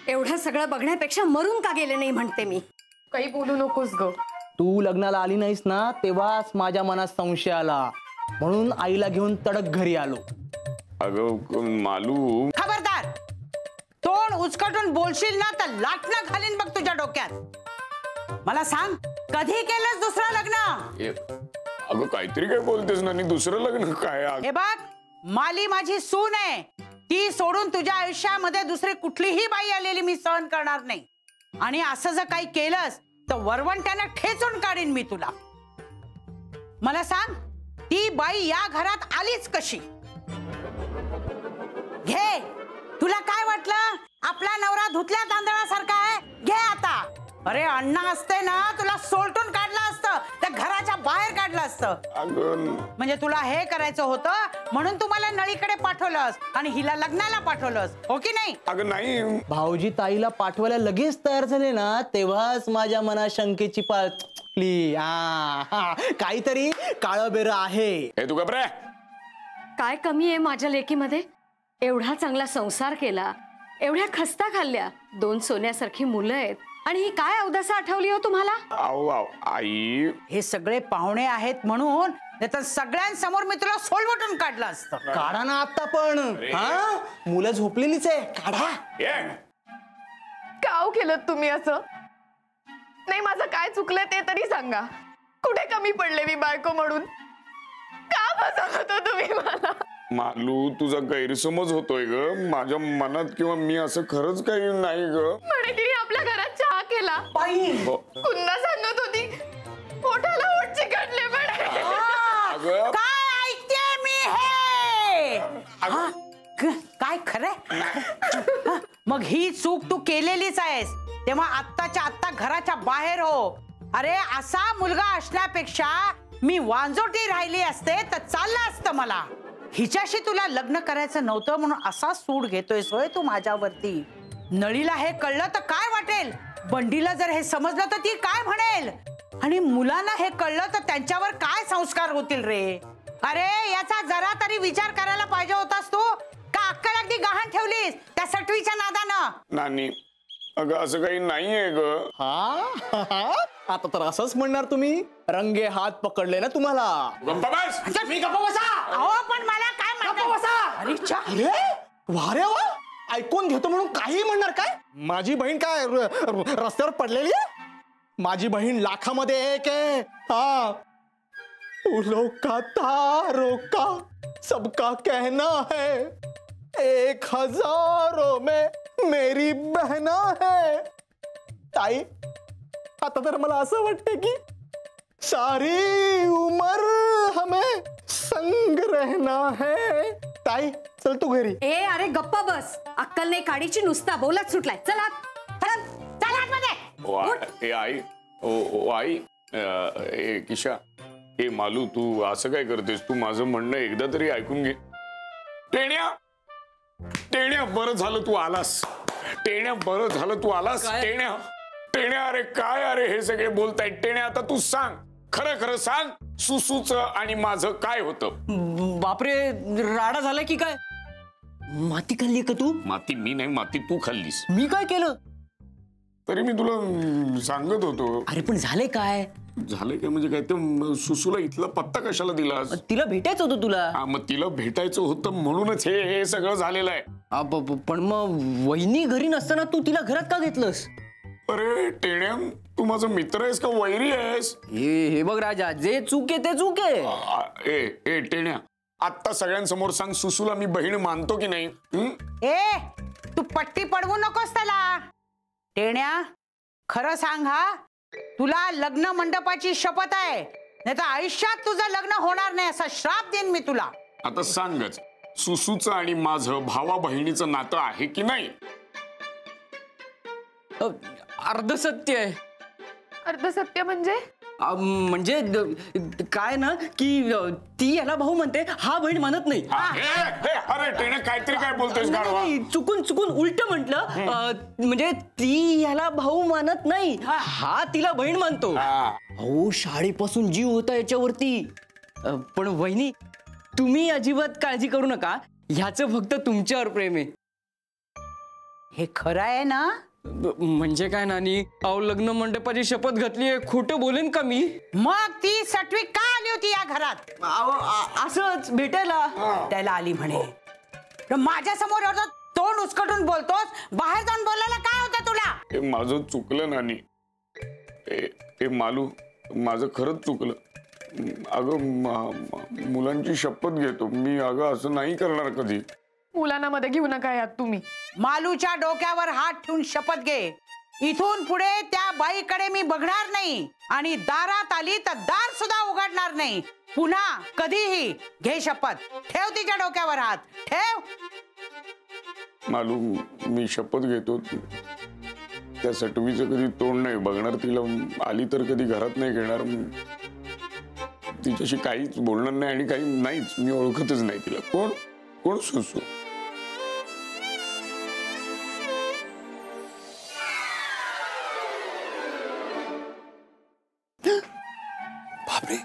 एवढं सगळं बघण्यापेक्षा मरून का गेले नाही म्हणते मी. काही बोलू नकोस ग. तू लग्नाला आली नाहीस ना तेव्हाच माझ्या मनात संशय आला, म्हणून आईला घेऊन तडक घरी आलो. अगं मालू, खबरदार, तोंड उचकटून बोलशील ना तर लाटणं घालीन बघ तुझ्या डोक्यात. मला सांग, कधी केलंस दुसरं लग्न? अगं काहीतरी काय बोलतेस ना, दुसरं लग्न काय? हे बघ, माली माझी सून आहे, ती सोडून तुझ्या आयुष्यामध्ये दुसरी कुठलीही बाई आलेली मी सहन करणार नाही. आणि असं जर काही केलंस तर वरवंट्यानं ठेचून काढीन मी तुला. मला सांग, ती बाई या घरात आलीच कशी? घे, तुला काय वाटलं आपला नवरा धुतल्या तांदळासारखा आहे? घे आता. अरे अण्णा असते ना, तुला सोलटून काढलं असतं, त्या घराच्या बाहेर काढलं असतं. म्हणजे तुला हे करायचं होतं म्हणून तुम्हाला नळीकडे पाठवलंस आणि हिला लग्नाला पाठवलंस, हो की नाही? अगं नाही, भाऊजी ताईला पाठवायला लगेच तयार झाले ना तेव्हाच माझ्या मनात शंकेची पाळली. काहीतरी काळबेर आहे. हे तू घाबरे? काय कमी आहे माझ्या लेकीमध्ये? एवढा चांगला संसार केला, एवढ्या खस्ता खाल्ल्या, 2 सोन्यासारखी मुलं आहेत, आणि ही काय अवदसा आठवली हो तुम्हाला? आई, हे सगळे पाहुणे आहेत म्हणून, नाहीतर सगळ्यांसमोर मी तुला सोलवटून काढलं असतं. काढा ना आता पण. मुलं झोपलेलीच आहे, काढा. काव केलं तुम्ही असं? नाही, माझं काय चुकलं ते तरी सांगा. कुठे कमी पडले मी बायको म्हणून? का फसवतो तुम्ही मला? मालू, तुझा गैरसमज होतोय ग माझ्या मनात, किंवा मी असं खरंच काही नाही ग. म्हणे तिने आपल्या घरात चहा केला, कुंदा सांगत होती, पोटाला ओठ चिकटले. पण काय ऐकते मी हे? काय खरंय? मग ही चूक तू केलेलीच आहेस, तेव्हा आत्ताच्या आत्ता घराच्या बाहेर हो. अरे असा मुलगा असण्यापेक्षा मी वांजोटी राहिली असते तर चाललं असतं मला. हिच्याशी तुला लग्न करायचं नव्हतं म्हणून असा सूड घेतोयस होय तू माझ्यावरती? नळीला हे कळलं तर काय वाटेल? बंडीला जर हे समजलं तर ती काय म्हणेल? आणि मुलांना हे कळलं तर त्यांच्यावर काय संस्कार होतील रे? अरे याचा जरा तरी विचार करायला पाहिजे होतास तू. का अक्कल अगदी गहाण ठेवलीस त्या सटवीच्या नादानं? नानी, अगं असं काही नाहीये ग. आता तर असंच म्हणणार तुम्ही? रंगे हात पकडले ना तुम्हाला. गप्पा बस. मी गप्पा बसा. अहो पण मला काय अरे वा रे वा, ऐकून घेतो म्हणून काही म्हणणार काय? माझी बहीण काय रस्त्यावर पडलेली आहे? माझी बहीण लाखामध्ये एक आहे. फूलों का तारों का सबका कहना है, 1000 में मेरी बहना है. ताई, आता तर मला असं वाटतं की सारी उमर हमें संग रहना है. ताई चल तू घरी. अरे गप्पा बस, अक्कल नाही काडीची, नुसता बोलत सुटलाय. चला आई, ओ आई, किशा, ए मालू, तू असं काय करतेस? तू माझं म्हणणं एकदा तरी ऐकून घे. टेण्या, बरं झालं तू आलास. बरं झालं तू आलास. टेण्या, अरे काय अरे हे सगळे बोलतायत. टेण्या, आता तू सांग, खरं खरं सांग, सुसूच आणि माझं काय होतं? बापरे, राडा झाला की काय? माती खाल्ली का तू? माती मी नाही, माती तू खाल्लीस. मी काय केलं? तरी मी तुला सांगत होतो. अरे पण झाले काय? झालंय काय म्हणजे काय? ते सुसूला इथला पत्ता कशाला दिलास? तिला भेटायचं होतं तुला. मग तिला भेटायचं होतं म्हणूनच हे सगळं झालेलं आहे. पण मग वहिनी घरी नसताना तू तिला घरात का घेतलंस? अरे टेण्या, तू माझा मित्र आहेस का वैरी आहेस? हे बघ राजा, जे चूक आहे ते चूक आहे. ए टेण्या, आता सगळ्यांसमोर सांग, सुसूला मी बहीण मानतो की नाही? तू पट्टी पडवू नकोस त्याला. टेण्या, खरं सांग, तुला लग्न मंडपाची शपथ आहे, नाही तर आयुष्यात तुझं लग्न होणार नाही असा श्राप देईन मी तुला. आता सांगच, सुसूचं आणि माझं भावा बहिणीचं नातं आहे की नाही? अर्धसत्य आहे. अर्धसत्य म्हणजे? म्हणजे काय ना की ती याला भाऊ म्हणते, हा बहीण मानत नाही. अरे टेण्या, काहीतरी काय बोलतोयस गाढवा? चुकून उलट म्हटलं. म्हणजे ती याला भाऊ मानत नाही, हा तिला बहीण मानतो. अहो, शाळेपासून जीव होता याच्यावरती. पण वहिनी, तुम्ही अजिबात काळजी करू नका, ह्याचं फक्त तुमच्यावर प्रेम आहे. हे खरं आहे ना? म्हणजे काय नानी, अहो लग्न मंडपाची शपथ घातलीये, खोटं बोलेन का मी? मग ती सटवी का आली होती या घरात? असंच भेटायला. त्याला आली म्हणे. माझ्या समोर एवढं तोंड उचकटून बोलतोस, बाहेर जाऊन बोलायला काय होतं तुला? हे माझं चुकलं नानी. हे मालू, माझं खरंच चुकलं. अगं मुलांची शपथ घेतो मी. अगं असं नाही करणार कधी. मुलांना मध्ये घेऊ नका यात तुम्ही. मालूच्या डोक्यावर हात ठेवून शपथ घे. इथून पुढे त्या बाईकडे मी बघणार नाही आणि दारात आली तर दार सुद्धा उघडणार नाही पुन्हा कधीही. घे शपथ. ठेव तिच्या डोक्यावर हात. ठेव. मालू, मी शपथ घेतो. त्या सटवीचं कधी तोंड नाही बघणार. तिला आली तर कधी घरात नाही घेणार. तिच्याशी काहीच बोलणार नाही आणि काही नाहीच. मी ओळखतच नाही तिला. कोण कोण सुसू. बापरे.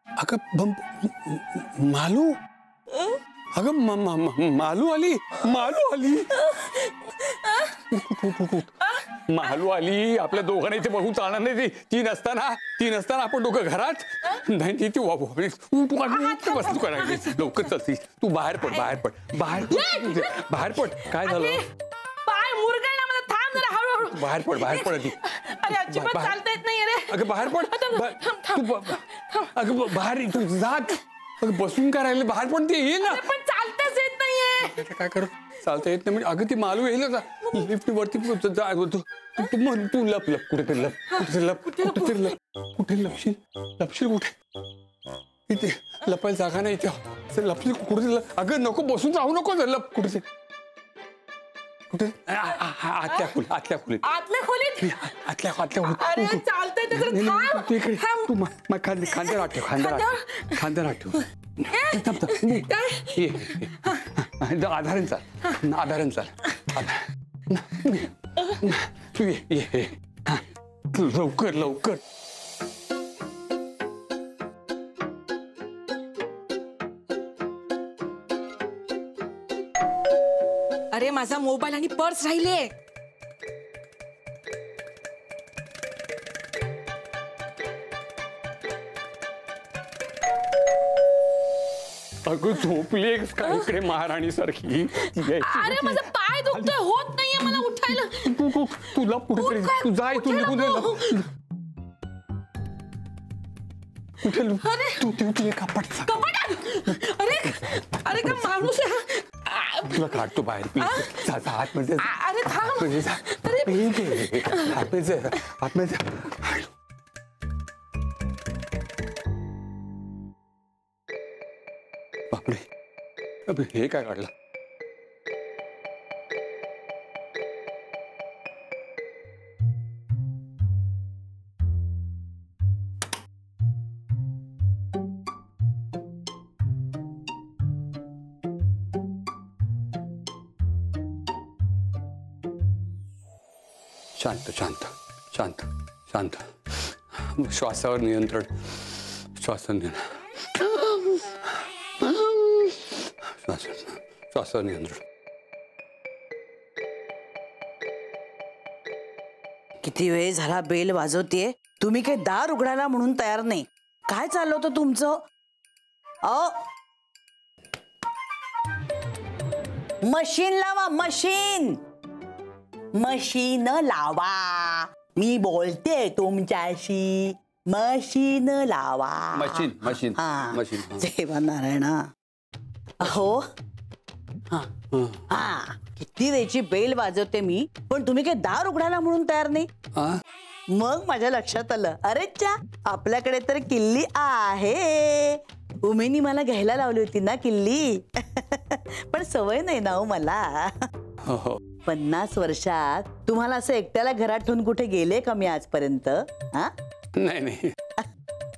अगं मालू. अगं मालू आली. मालू आली. मालू आली. आपल्या दोघांना इथे बघून चालणार नाही. ती नसताना आपण दोघं घरात नाही. ती वस्तू करायची. लवकर चलती. तू बाहेर पड. काय झालं? पाय मुरगाय ना मला. थांब जरा हळूहळू. बाहेर पड आधी. अरे अजिबात चालता येत नाही रे. अगं बाहेर पड. अगं बाहेर तू जात. अगं बसून काय राहिले? बाहेर पण ते येईल ना. पण चालताच येत नाहीये. काय करू? चालता येत नाही म्हणजे? अगं ती मालू येईल का? लिफ्ट वरती तू लप कुठे लपशील कुठे? इथे लपायला जागा नाही इथे. लपशील कुठे? अगं नको बसून राहू नको. लप कुठे? आतल्या खोलीत. आतल्या खोलीत. आतल्या अरे चालतंय तू खांद्यावर ठेव. खांद्यावर ठेव. आधारण चाल. तू ये. लवकर. अरे माझा मोबाईल आणि पर्स राहिले. अगं झोपली काय इकडे महाराणी सारखी. अरे माझा पाय दुखतोय. होत नाहीये मला उठायला. तुला कुठेतरी तू जा इथून निघून दे. कुठे तू कपाट. अरे का माणूस आहे. तुला काढतो बाहेर. प्लीज आतमध्ये. अरे आतमध्ये. बापरे. अबे हे काय काढलं? शांत. श्वासावर नियंत्रण. श्वासावर नियंत्रण. किती वेळ झाला बेल वाजवतेय. तुम्ही काही दार उघडायला म्हणून तयार नाही. काय चाललं होतं तुमचं? मशीन लावा. मशीन लावा. मी बोलते तुमच्याशी. मशीन लावा. मशीन. देवा नारायणा. अहो किती वेळची बेल वाजवते मी, पण तुम्ही काही दार उघडायला म्हणून तयार नाही. मग माझ्या लक्षात आलं, अरे च्या, आपल्याकडे तर किल्ली आहे. उमेनी मला घ्यायला लावली होती ना किल्ली. पण सवय नाही ना हो मला. 50 वर्षात तुम्हाला असं एकट्याला घरात ठेवून कुठे गेले का मी आजपर्यंत? नाही.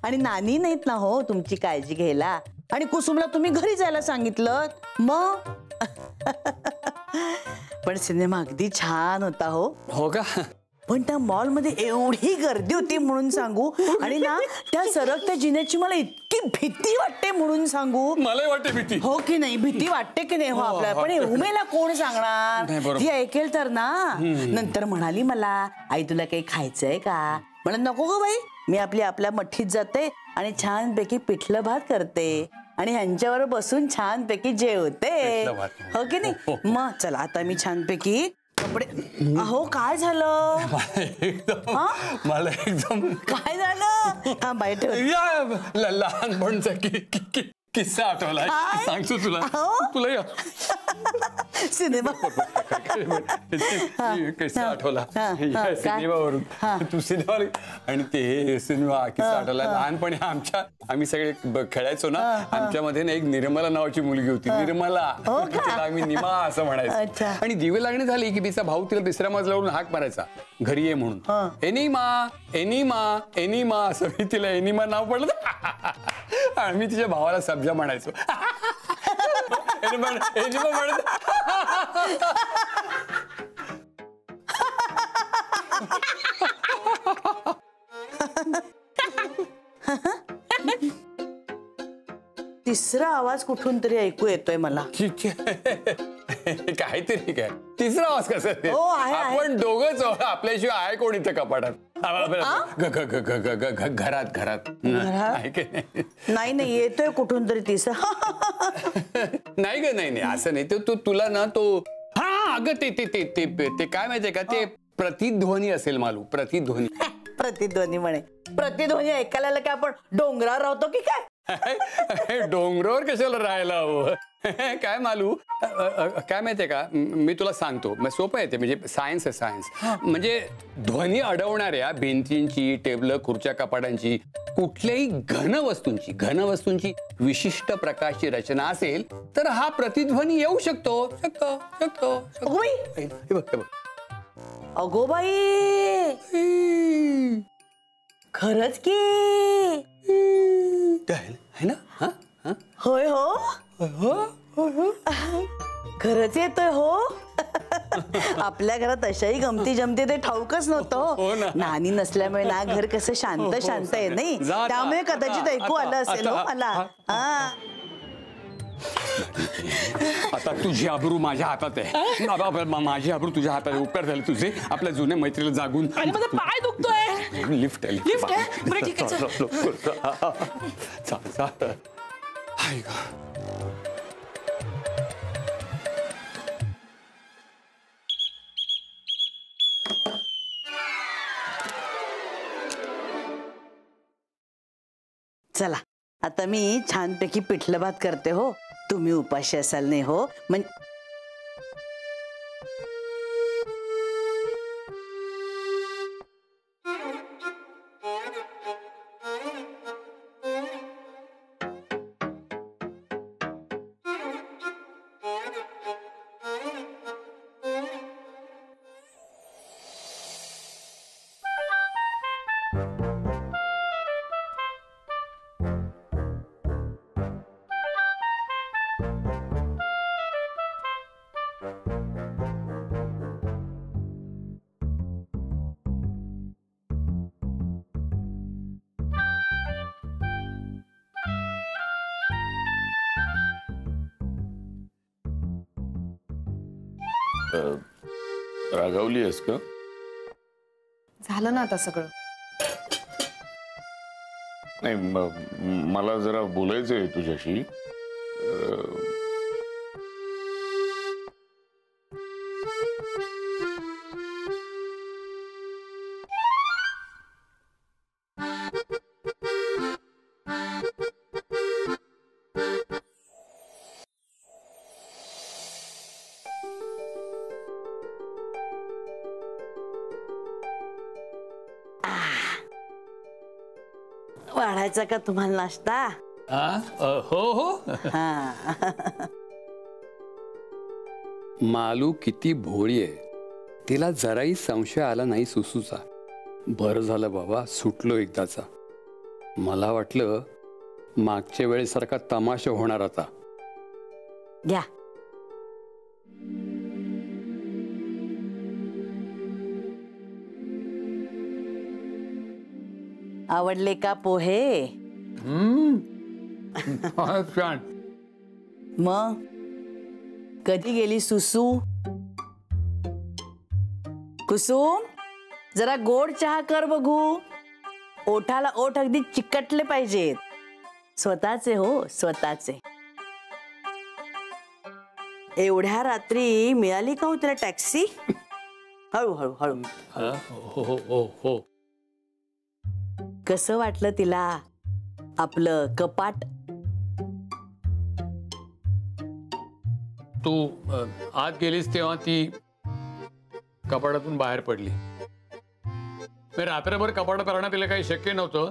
आणि नानी नाहीत ना हो तुमची काळजी घ्यायला. आणि कुसुमला तुम्ही घरी जायला सांगितलं. मग पण सिनेमा अगदी छान होता. हो का? पण त्या मॉल मध्ये एवढी गर्दी होती म्हणून सांगू, आणि ना त्या सरकत्या जिन्याची मला इतकी भीती वाटते म्हणून सांगू. मलाही वाटते भीती. हो की नाही, भीती वाटते की नाही हो आपल्याला. पण उमेला कोण सांगणार, ती ऐकेल तर ना. नंतर म्हणाली मला, आई तुला काही खायचंय का? म्हणत नको ग बाई, मी आपल्या मठ्ठीत जाते आणि छानपैकी पिठलं भात करते आणि ह्यांच्यावर बसून छानपैकी जेवते. हो की नाही. मग चला आता मी छानपैकी कपडे. अहो काय झालं? मला एकदम काय झालं? हा बाई ठेव. लहानपणचा किस्सा आठवला, सांगतो तुला. तुला सिनेमा किस्सा आठवला सिनेमावरून. तू सिनेमा आणि ते सिनेमा किस्सा आठवला. लहानपणी आम्ही सगळे खेळायचो ना, आमच्यामध्ये ना एक निर्मला नावाची मुलगी होती. निर्मला, आम्ही निमा असं म्हणायचो. आणि दिवे लागणे झाली की तिचा भाऊ तिला तिसऱ्या मजल्यावरून हाक मारायचा घरी ये म्हणून. एनिमा एनिमा एनिमा असं मी तिला एनिमा नाव पडलं आणि मी तिच्या भावाला सब्जा म्हणायचो. एनिमा म्हणत तिसरा आवाज कुठून तरी ऐकू येतोय मला. काहीतरी काय तिसरा आवाज कसा? आपण दोघच आपल्याशिवाय आहे कोण इथं कपाटात? घरात घरात नाही नाही येतोय कुठून तरी तिसरा. नाही ग, नाही असं नाही. तो तुला ना तो अगं ते काय माहितीये का, ते प्रतिध्वनी असेल मालू. प्रतिध्वनी प्रतिध्वनी म्हणे. प्रतिध्वनी ऐकायला काय आपण डोंगरावर राहतो की काय? डोंगरावर कशाला राहायला हवं? काय मालू, काय माहितीये का, मी तुला सांगतो. सोपं आहे ते, म्हणजे सायन्स आहे सायन्स. म्हणजे ध्वनी अडवणाऱ्या भिंतींची, टेबल, खुर्च्या, कपाटांची, कुठल्याही घनवस्तूंची विशिष्ट प्रकारची रचना असेल तर हा प्रतिध्वनी येऊ शकतो. अगो बाई, खरंच की है ना? होय हो, खरंच येतोय हो. आपल्या घरात अशाही गमती जमती ते ठाऊकच नव्हतं. नानी नसल्यामुळे ना घर कसं शांत शांत आहे नाही, त्यामुळे कदाचित ऐकू आलं असेल हो मला. आता तुझी आबरू माझ्या हातात आहे. माझी आबरू तुझ्या हातात आहे. उपकार झाले तुझे. आपल्या जुन्या मैत्रीला जागून. आणि माझा पाय दुखतोय. लिफ्ट आहे. बरं ठीक आहे. चला आता मी छानपैकी पिठलं भात करते हो. तुम्ही उपाशी असाल नाही हो. रागावली आहेस का? झालं ना आता सगळं. नाही, मला जरा बोलायचंय तुझ्याशी. वाढायचा का तुम्हाला नाश्ता? हो हो. मालू किती भोळी आहे, तिला जराही संशय आला नाही सुसूचा. बरं झालं बाबा, सुटलो एकदाचा. मला वाटलं मागच्या वेळेसारखा तमाशा होणार आता. घ्या. आवडले का पोहे? छान. मग कधी गेली सुसू? कुसुम, जरा गोड चहा कर बघू. ओठाला ओठ अगदी चिकटले पाहिजेत. स्वतःचे हो, स्वतःचे. एवढ्या रात्री मिळाली का हो तुला टॅक्सी? हळू हळू हळू. हो हो हो हो. कसं वाटलं तिला आपलं कपाट? तू आत गेलीस तेव्हा ती कपाटातून बाहेर पडली. रात्रभर कपाटात राहणं तिला काही शक्य नव्हतं.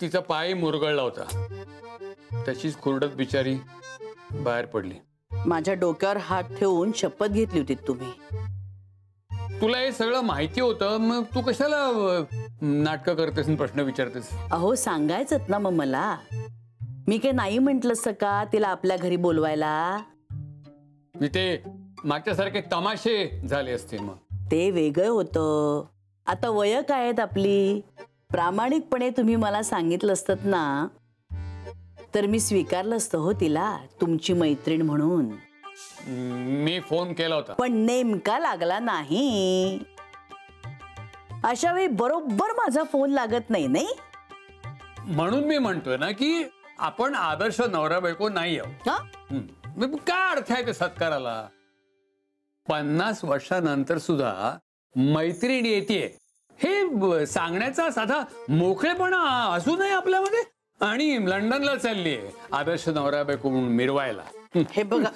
तिचा पाय मुरगळला होता. तशीच खुरडत बिचारी बाहेर पडली. माझ्या डोक्यावर हात ठेवून शपथ घेतली होती तुम्ही. तुला हे सगळं माहिती होतं, मग तू कशाला नाटकं करतेस आणि प्रश्न विचारतेस? अहो सांगायचं ना मग मला. मी काही नाही म्हंटलंस का तिला आपल्या घरी बोलवायला? मी ते मागच्यासारखे तमाशे झाले असते. मग ते वेगळं होतं. आता वय काय आहेत आपली. प्रामाणिकपणे तुम्ही मला सांगितलं असतं ना तर मी स्वीकारलं असतं हो तिला तुमची मैत्रीण म्हणून. मी फोन केला होता पण नेमका लागला नाही. अशा वेळी बरोबर माझा फोन लागत नाही. नाही म्हणून मी म्हणतोय ना की आपण आदर्श नवरा बायको नाही आहोत. काय अर्थ आहे ते सत्काराला? 50 वर्षानंतर सुद्धा मैत्रीण येते हे सांगण्याचा साधा मोकळेपणा असू नये आपल्यामध्ये. आणि लंडनला चाललीये आदर्श नवरा बायको म्हणून मिरवायला. हे बघा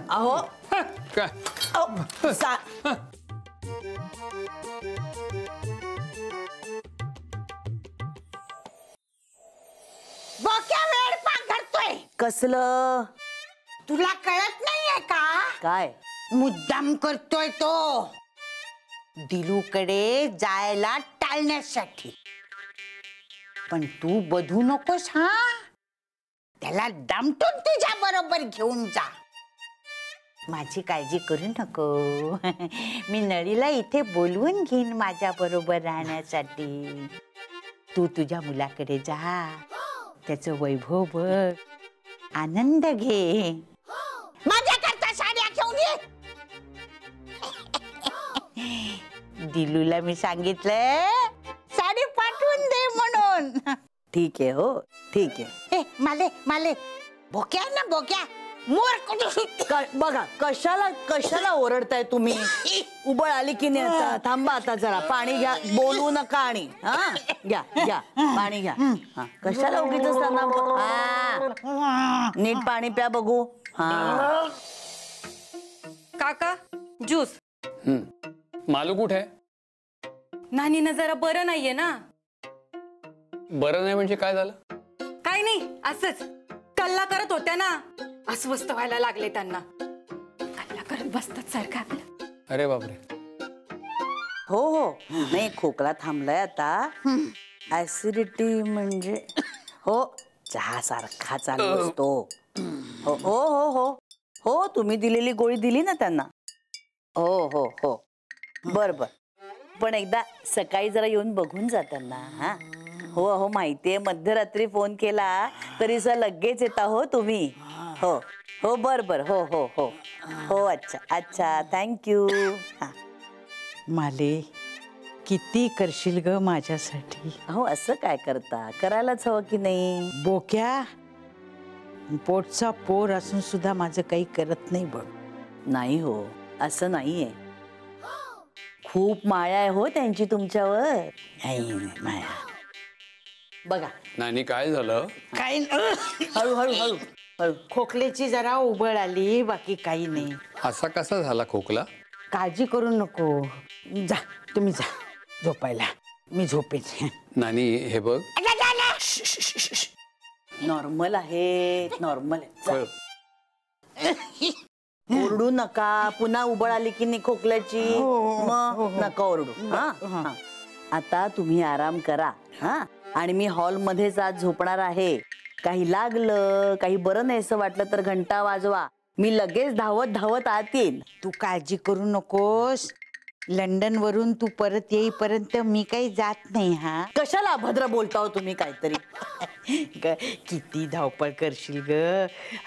अहो काय बोक्या वेळ पांघरतोय. कसलं? तुला कळत नाहीये का? काय मुद्दाम करतोय तो दिलूकडे जायला टाळण्यासाठी. पण तू बधू नकोस हा. त्याला दामटून तुझ्या बरोबर घेऊन जा. माझी काळजी करू नको. मी नळीला इथे बोलवून घेईन माझ्या बरोबर राहण्यासाठी. तू तुझ्या मुलाकडे जा. त्याचं वैभव बघ. आनंद घे. माझ्याकरता साड्या घेऊन ये. दिलूला मी सांगितलंय साडी पाठवून दे म्हणून. ठीक आहे हो ठीक आहे. माले माले बोक्या ना बोक्या मोर. बघा कशाला कशाला ओरडताय तुम्ही? उबळ आली की नाही आता? थांबा आता जरा पाणी घ्या. बोलू नका. आणि हा घ्या घ्या पाणी घ्या. कशाला उगीच नीट पाणी प्या बघू. हा काका ज्यूस. मालू कुठे आहे? नानीनं जरा बरं नाहीये ना. बरं नाही म्हणजे काय झालं? काय नाही असंच कल्ला करत होत्या ना. अस्वस्थ व्हायला लागले त्यांना. कल्ला करत बसतात सारखं आपलं. अरे बापरे. हो हो नाही खोकला थांबलाय आता. ऍसिडिटी म्हणजे हो चहा सारखा चालू असतो. हो हो हो हो हो तुम्ही दिलेली गोळी दिली ना त्यांना. हो हो हो बर बर. पण एकदा सकाळी जरा येऊन बघून जाताना. हा हो हो माहितीये मध्यरात्री फोन केला तरी सर लगेच येता हो तुम्ही. हो हो बर बर हो हो हो हो अच्छा अच्छा थँक्यू. माले किती करशील ग माझ्यासाठी? हो असं काय करता? करायलाच हवं की नाही? बोक्या पोटचा पोर असून सुद्धा माझं काही करत नाही बघ. नाही हो असं नाहीये. खूप माया आहे हो त्यांची तुमच्यावर. नाही माया. बघा नाही काय झालं? काही हळू हळू हळू हळू. खोकल्याची जरा उबळ आली बाकी काही नाही. असा कसा झाला खोकला? काळजी करू नको. जा तुम्ही जा झोपायला. मी झोपेन. नानी हे बघ नॉर्मल आहे नॉर्मल आहे. ओरडू नका. पुन्हा उबळ आली की नाही खोकल्याची मग नका ओरडू. हा आता तुम्ही आराम करा. हा आणि मी हॉल मध्येच आज झोपणार आहे. काही लागलं काही बरं नाही असं वाटलं तर घंटा वाजवा. मी लगेच धावत धावत आत येईल. तू काळजी करू नकोस. लंडन वरून तू परत येईपर्यंत मी काही जात नाही हा. कशाला अभद्र बोलता हो तुम्ही काहीतरी. किती धावपळ करशील ग.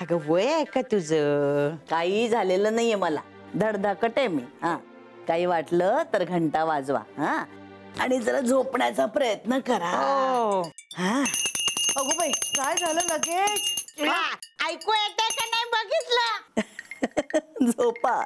अगं वय आहे का तुझं. काही झालेलं नाहीये मला. धडधाकट आहे मी. हा काही वाटलं तर घंटा वाजवा. हा आणि जरा झोपण्याचा प्रयत्न करा. हा अगो बाई काय झालं लगेच. ऐकू येतंय का नाही बघितलं. झोपा.